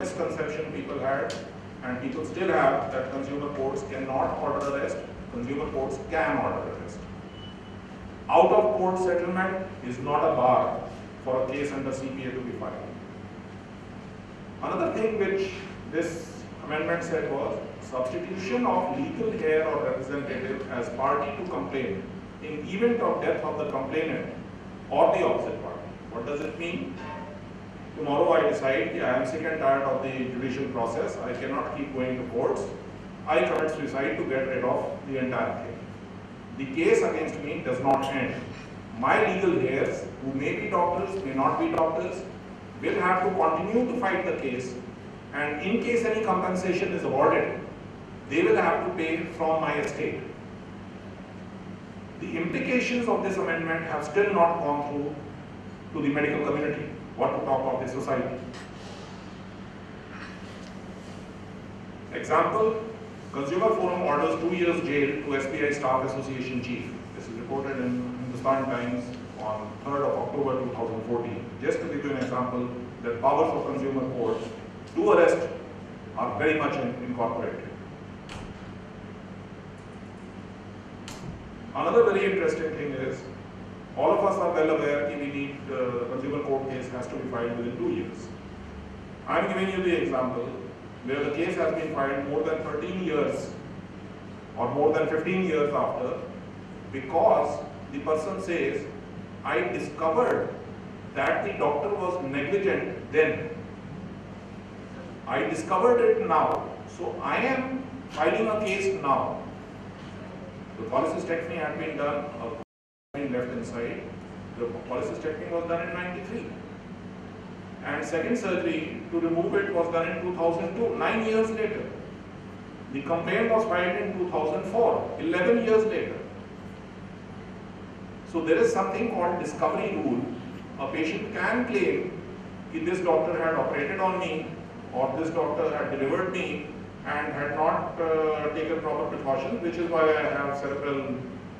misconception people had, and people still have, that consumer courts cannot order arrest. Consumer courts can order arrest. Out of court settlement is not a bar for a case under CPA to be filed. Another thing which this amendment said was substitution of legal heir or representative as party to complaint in event of death of the complainant or the opposite party. What does it mean? Tomorrow I decide I am sick and tired of the judicial process, I cannot keep going to courts, I commit suicide to get rid of the entire thing. The case against me does not end. My legal heirs, who may be doctors, may not be doctors, will have to continue to fight the case, and in case any compensation is awarded, they will have to pay from my estate. The implications of this amendment have still not gone through to the medical community. What to talk of the society? Example, Consumer Forum orders 2 years jail to SBI Staff Association Chief. This is reported in Hindustan Times on 3rd of October 2014. Just to give you an example, the powers of consumer courts to arrest are very much incorporated. Another very interesting thing is, all of us are well aware that we need consumer court case has to be filed within 2 years. I am giving you the example where the case has been filed more than 13 years or more than 15 years after, because the person says, I discovered that the doctor was negligent then. I discovered it now, so I am filing a case now. The cholecystectomy had been done, left inside. The cholecystectomy was done in 93. And second surgery to remove it was done in 2002, 9 years later. The complaint was filed in 2004, 11 years later. So there is something called discovery rule. A patient can claim that this doctor had operated on me, or this doctor had delivered me and had not taken proper precautions, which is why I have cerebral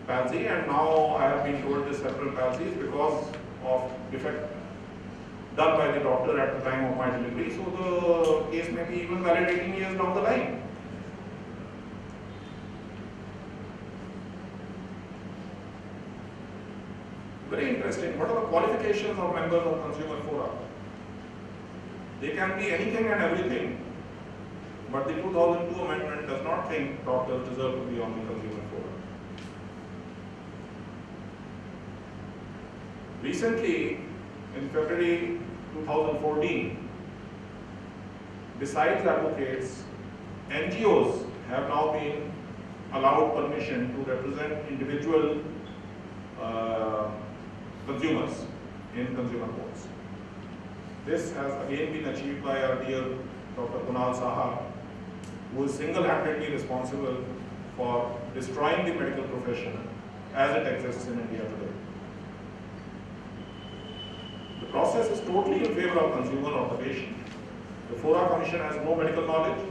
palsy, and now I have been told this cerebral palsy is because of defect done by the doctor at the time of my delivery. So the case may be even valid 18 years down the line. Very interesting. What are the qualifications of members of Consumer Forum? They can be anything and everything, but the 2002 amendment does not think doctors deserve to be on the Consumer Forum. Recently, in February 2014, besides advocates, NGOs have now been allowed permission to represent individual consumers in consumer courts. This has again been achieved by our dear Dr. Kunal Saha, who is single-handedly responsible for destroying the medical profession as it exists in India today. The process is totally in favor of consumer or the patient. The Fora Commission has no medical knowledge.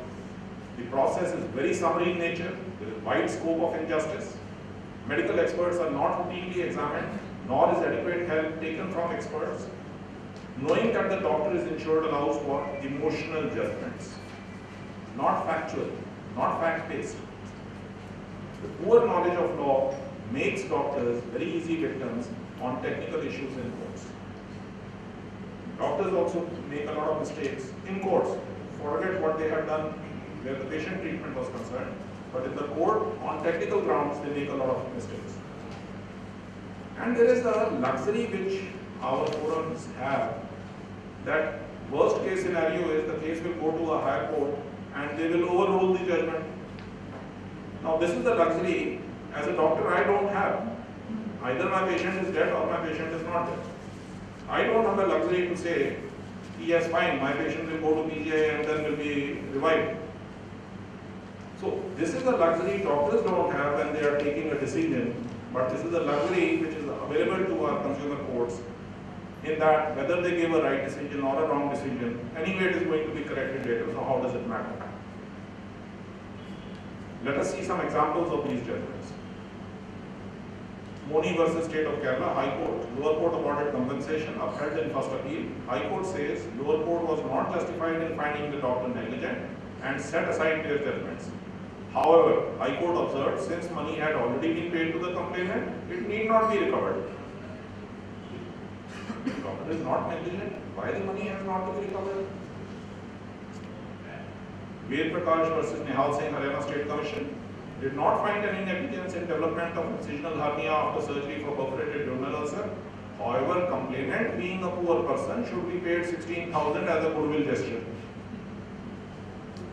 The process is very summary in nature. There is wide scope of injustice. Medical experts are not routinely examined, nor is adequate help taken from experts. Knowing that the doctor is insured allows for emotional judgments, not factual, not fact-based. The poor knowledge of law makes doctors very easy victims on technical issues in courts. Doctors also make a lot of mistakes in courts. Forget what they had done where the patient treatment was concerned, but in the court, on technical grounds, they make a lot of mistakes. And there is a luxury which our forums have, that worst case scenario is the case will go to a higher court and they will overrule the judgment. Now this is the luxury as a doctor I don't have. Either my patient is dead or my patient is not dead. I don't have the luxury to say, yes fine, my patient will go to PGI and then will be revived. So this is a luxury doctors don't have when they are taking a decision, but this is a luxury which is available to our consumer courts, in that whether they give a right decision or a wrong decision, anyway it is going to be corrected later, so how does it matter? Let us see some examples of these judgments. Moni versus State of Kerala, High Court. Lower court awarded compensation, upheld in first appeal. High Court says lower court was not justified in finding the doctor negligent and set aside their judgments. However, High Court observed since money had already been paid to the complainant, it need not be recovered. The doctor is not negligent. Why the money has not to be recovered? Ved Prakash versus Nihal Singh, Haryana State Commission did not find any negligence in development of incisional hernia after surgery for perforated duodenal ulcer. However, complainant being a poor person should be paid 16,000 as a goodwill gesture.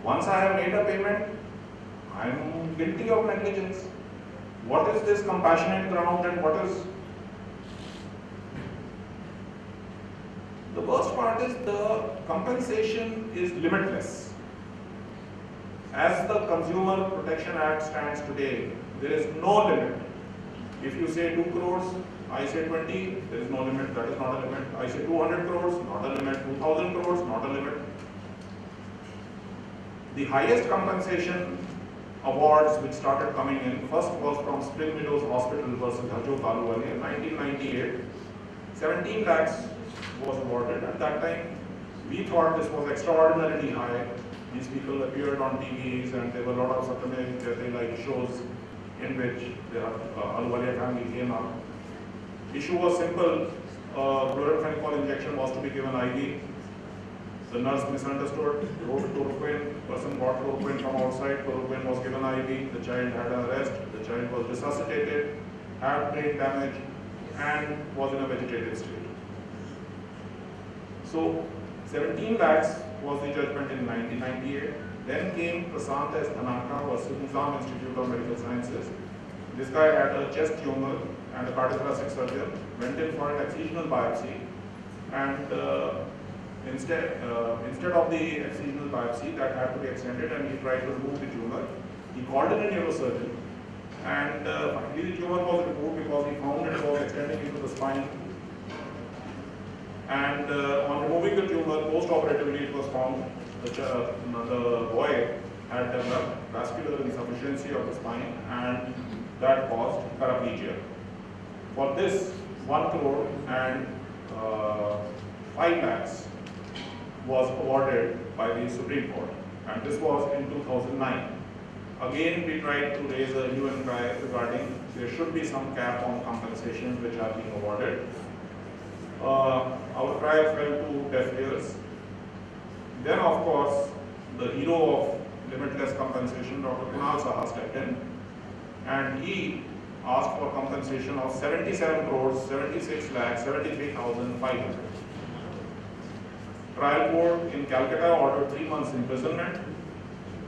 Once I have made a payment, I am guilty of negligence. What is this compassionate ground and what is... The worst part is the compensation is limitless. As the Consumer Protection Act stands today, there is no limit. If you say 2 crores, I say 20, there is no limit, that is not a limit. I say 200 crores, not a limit. 2000 crores, not a limit. The highest compensation awards which started coming in, first was from Spring Meadows Hospital versus Hajo Kaluwali in 1998. 17 lakhs was awarded. At that time, we thought this was extraordinarily high. These people appeared on TVs and there were a lot of like shows in which the Ahluwalia family came up. Issue was simple. Chlorphenicol injection was to be given IV. The nurse misunderstood, wrote chloroquine, person got chloroquine from outside, chloroquine was given IV, the child had an arrest, the child was resuscitated, had brain damage and was in a vegetative state. So 17 lakhs was the judgment in 1998. Then came Prasant S. Dhanaka versus Nizam Institute of Medical Sciences. This guy had a chest tumor and a cardiothoracic surgeon went in for an excisional biopsy, and instead of the excisional biopsy that had to be extended and he tried to remove the tumor, he called in a neurosurgeon, and finally the tumor was removed because he found it was extending into the spine. And on removing the tumor, post-operatively it was found the boy had developed vascular insufficiency of the spine and that caused paraplegia. For this, 1 crore and 5 lakhs was awarded by the Supreme Court, and this was in 2009. Again, we tried to raise a hue and cry regarding there should be some cap on compensations which are being awarded. Our cry fell to deaf ears. Then, of course, the hero of limitless compensation, Dr. Kunal Saha, stepped in, and he asked for compensation of 77 crores, 76 lakhs, 73,500. Trial court in Calcutta ordered 3 months imprisonment.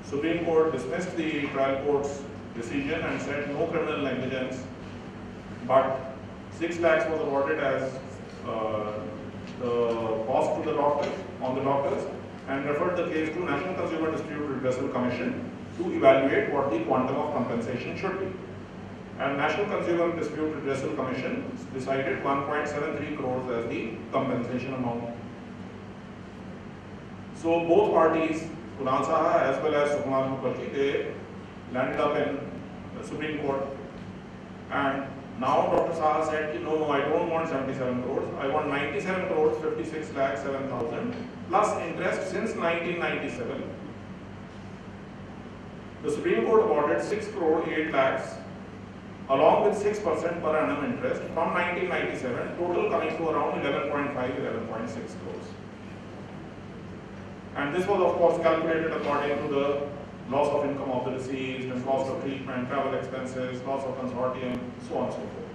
Supreme Court dismissed the trial court's decision and said no criminal negligence, but 6 lakhs was awarded as the cost to the doctors, and referred the case to National Consumer Dispute Redressal Commission to evaluate what the quantum of compensation should be. And National Consumer Dispute Redressal Commission decided 1.73 crores as the compensation amount. So both parties, Kunal Saha as well as Sukumar Mukherjee, they landed up in the Supreme Court. And now Dr. Saha said, no, I don't want 77 crores, I want 97 crores, 56 lakhs, 7,000 plus interest since 1997. The Supreme Court awarded 6 crore 8 lakhs along with 6% per annum interest from 1997, total coming to around 11.5, 11.6 crores. And this was of course calculated according to the loss of income of the deceased and cost of treatment, travel expenses, loss of consortium, so on and so forth.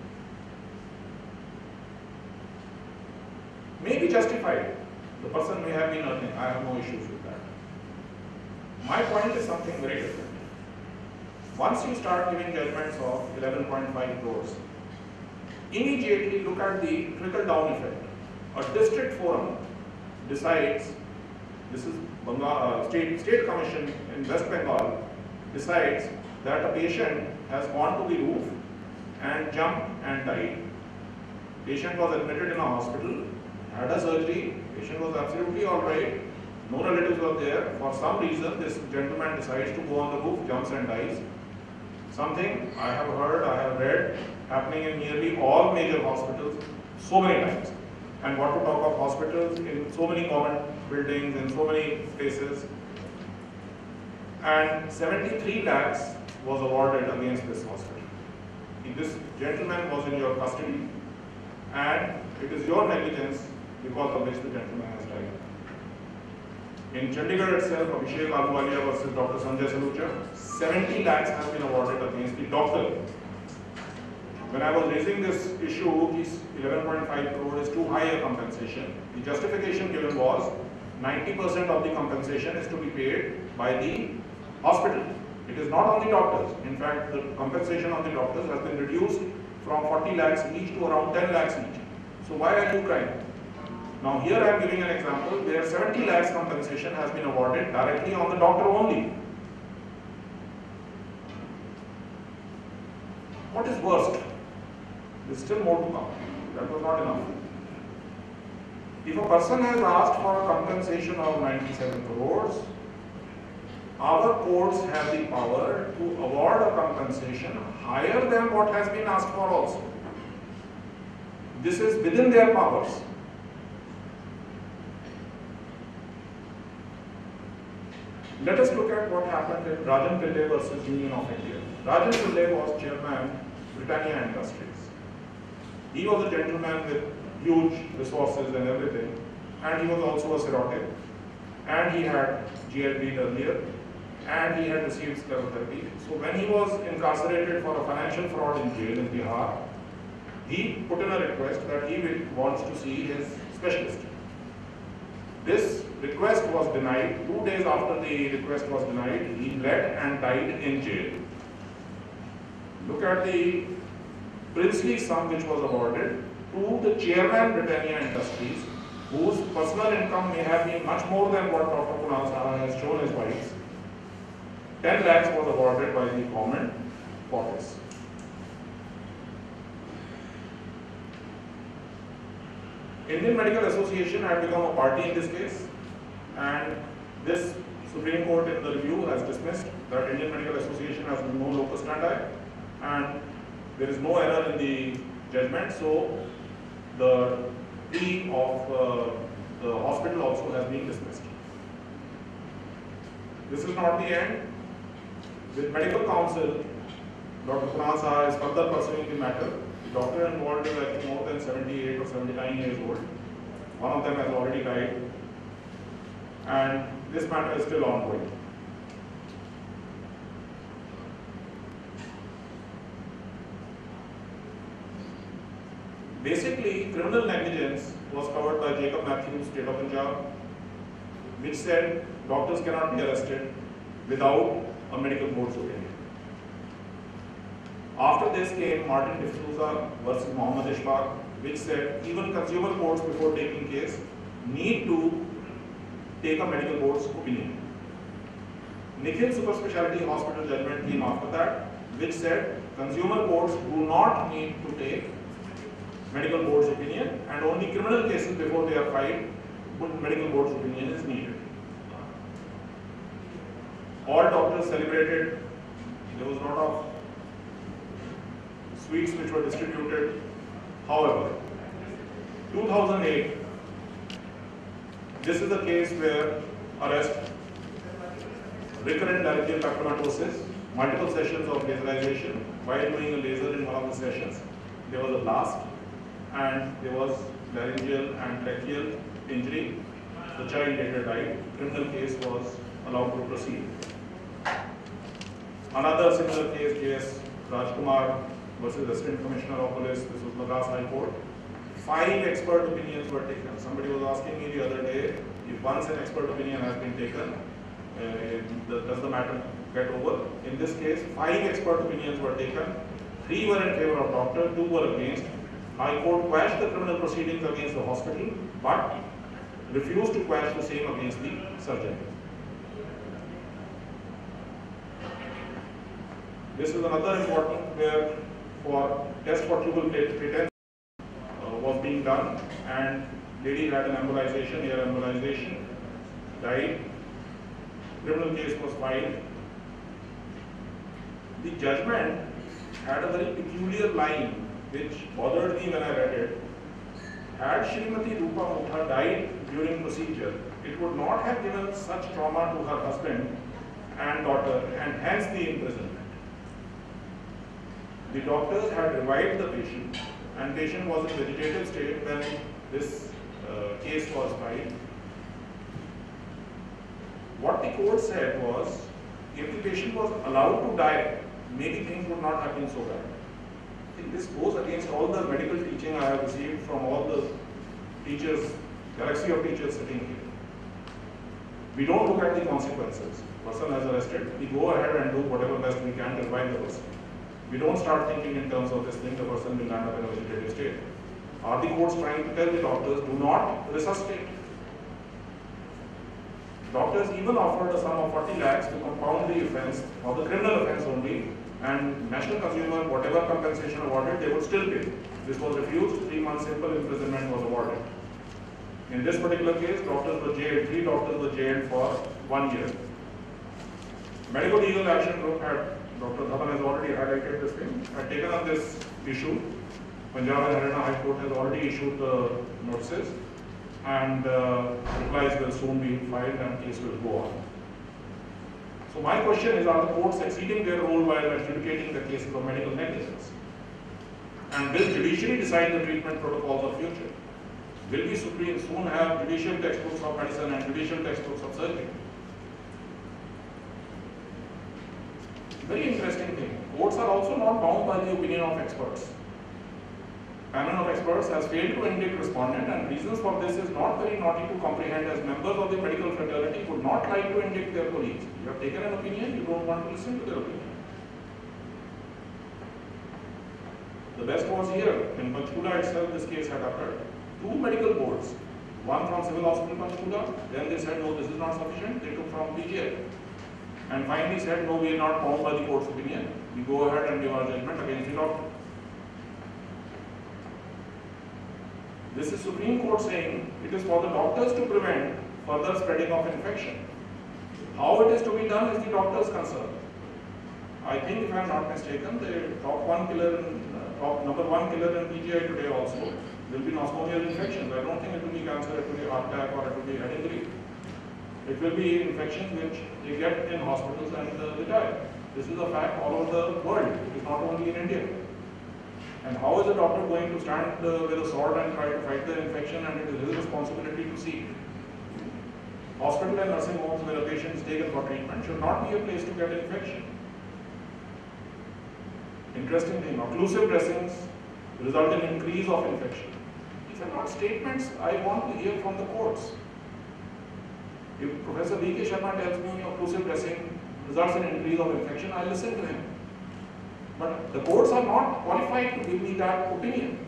May be justified. The person may have been earning. I have no issues with that. My point is something very different. Once you start giving judgments of 11.5 crores, immediately look at the trickle-down effect. A district forum decides, this is State Commission in West Bengal, decides that a patient has gone to the roof and jumped and died. Patient was admitted in a hospital, had a surgery, patient was absolutely alright, no relatives were there. For some reason, this gentleman decides to go on the roof, jumps and dies. Something I have heard, I have read, happening in nearly all major hospitals so many times. And what to talk of hospitals in so many government buildings, in so many places. And 73 lakhs was awarded against this hospital. This gentleman was in your custody, and it is your negligence because of which the gentleman has died. In Chandigarh itself, Abhishek Ahluwalia versus Dr. Sanjay Saluja, 70 lakhs has been awarded against the doctor. When I was raising this issue, this 11.5 crore is too high a compensation. The justification given was 90% of the compensation is to be paid by the hospital. It is not on the doctors. In fact, the compensation on the doctors has been reduced from 40 lakhs each to around 10 lakhs each. So why are you crying? Now here I am giving an example where 70 lakhs compensation has been awarded directly on the doctor only. What is worst? There is still more to come. That was not enough. If a person has asked for a compensation of 97 crores, our courts have the power to award a compensation higher than what has been asked for also. This is within their powers. Let us look at what happened in Rajan Pillai versus Union of India. Rajan Pillai was chairman Britannia Industries. He was a gentleman with huge resources and everything, and he was also a serotic, and he had GLD earlier, and he had received sclerotherapy. So when he was incarcerated for a financial fraud in jail in Bihar, he put in a request that he wants to see his specialist. This request was denied. 2 days after the request was denied, he bled and died in jail. Look at the princely sum which was awarded to the chairman Britannia Industries, whose personal income may have been much more than what Dr. Kunal Saha has shown his wife's. 10 lakhs was awarded by the government for this. Indian Medical Association had become a party in this case, and this Supreme Court in the review has dismissed that Indian Medical Association has no locus standi, and there is no error in the judgment, so the plea of the hospital also has been dismissed. This is not the end. With Medical Council, Dr. Kunal Saha is further pursuing the matter. The doctor involved is, I think, more than 78 or 79 years old. One of them has already died, and this matter is still ongoing. Basically, criminal negligence was covered by Jacob Matthews, State of Punjab, which said doctors cannot be arrested without a medical board's opinion. After this came Martin D'Souza versus Mohammed Ishfaq, which said even consumer courts before taking case need to take a medical board's opinion. Nikhil Super Speciality Hospital judgment came after that, which said consumer courts do not need to take medical board's opinion, and only criminal cases before they are filed, medical board's opinion is needed. All doctors celebrated. There was a lot of sweets which were distributed. However, 2008, this is a case where arrest, recurrent laryngeal papillomatosis, multiple sessions of laserization. While doing a laser in one of the sessions, there was a blast, and there was laryngeal and tracheal injury. The child later died. Criminal case was allowed to proceed. Another similar case, J.S. Rajkumar versus Assistant Commissioner of Police, this was Madras High Court. 5 expert opinions were taken. Somebody was asking me the other day, if once an expert opinion has been taken, does the matter get over? In this case, 5 expert opinions were taken. 3 were in favor of doctor, 2 were against. High Court quashed the criminal proceedings against the hospital, but refused to quash the same against the surgeon. This is another important where for test for tubal patent was being done, and lady had an embolization, ear embolization, died. Criminal case was filed. The judgment had a very peculiar line which bothered me when I read it. Had Srimati Rupa Mutha died during procedure, it would not have given such trauma to her husband and daughter, and hence the imprisonment. The doctors had revived the patient, and patient was in vegetative state when this case was filed. What the court said was, if the patient was allowed to die, maybe things would not have been so bad. I think this goes against all the medical teaching I have received from all the teachers, galaxy of teachers sitting here. We don't look at the consequences. Person is arrested, we go ahead and do whatever best we can to revive the person. We don't start thinking in terms of this thing, the person will land up in a vegetative state. Are the courts trying to tell the doctors, do not resuscitate? Doctors even offered a sum of 40 lakhs to compound the offence, or the criminal offence only, and national consumer, whatever compensation awarded, they would still pay. This was refused, 3 months simple imprisonment was awarded. In this particular case, doctors were jailed, 3 doctors were jailed for 1 year. Medical Legal Action Group had, Dr. Dhawan has already highlighted this thing, had taken up this issue. Punjab and Haryana High Court has already issued the notices, and replies will soon be filed and case will go on. So my question is, are the courts exceeding their role while adjudicating the cases of medical negligence? And will judiciary decide the treatment protocols of future? Will we soon have judicial textbooks of medicine and judicial textbooks of surgery? Very interesting thing. Courts are also not bound by the opinion of experts. Panel of experts has failed to indict respondent, and reasons for this is not very naughty to comprehend, as members of the medical fraternity would not like to indict their colleagues. You have taken an opinion, you don't want to listen to their opinion. The best was here. In Panchkula itself, this case had occurred. 2 medical boards, one from Civil Hospital Panchkula, then they said, no, this is not sufficient. They took from PGI. And finally said, no, we are not bound by the court's opinion. We go ahead and give our judgment against the doctor. This is Supreme Court saying it is for the doctors to prevent further spreading of infection. How it is to be done is the doctor's concern. I think, if I am not mistaken, the top number one killer in PGI today also will be nosocomial infections. I don't think it will be cancer, it will be heart attack, or it will be head injury. It will be infections which they get in hospitals and they die. This is a fact all over the world. It is not only in India. And how is a doctor going to stand with a sword and try to fight the infection, and it is his responsibility to see? Hospital and nursing homes where a patient is taken for treatment should not be a place to get infection. Interesting thing, occlusive dressings result in increase of infection. These are not statements I want to hear from the courts. If Professor V.K. Sharma tells me occlusive dressing results in increase of infection, I listen to him. But the courts are not qualified to give me that opinion.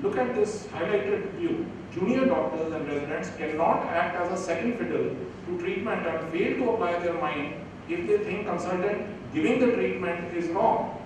Look at this highlighted view. Junior doctors and residents cannot act as a second fiddle to treatment and fail to apply their mind if they think consultant giving the treatment is wrong.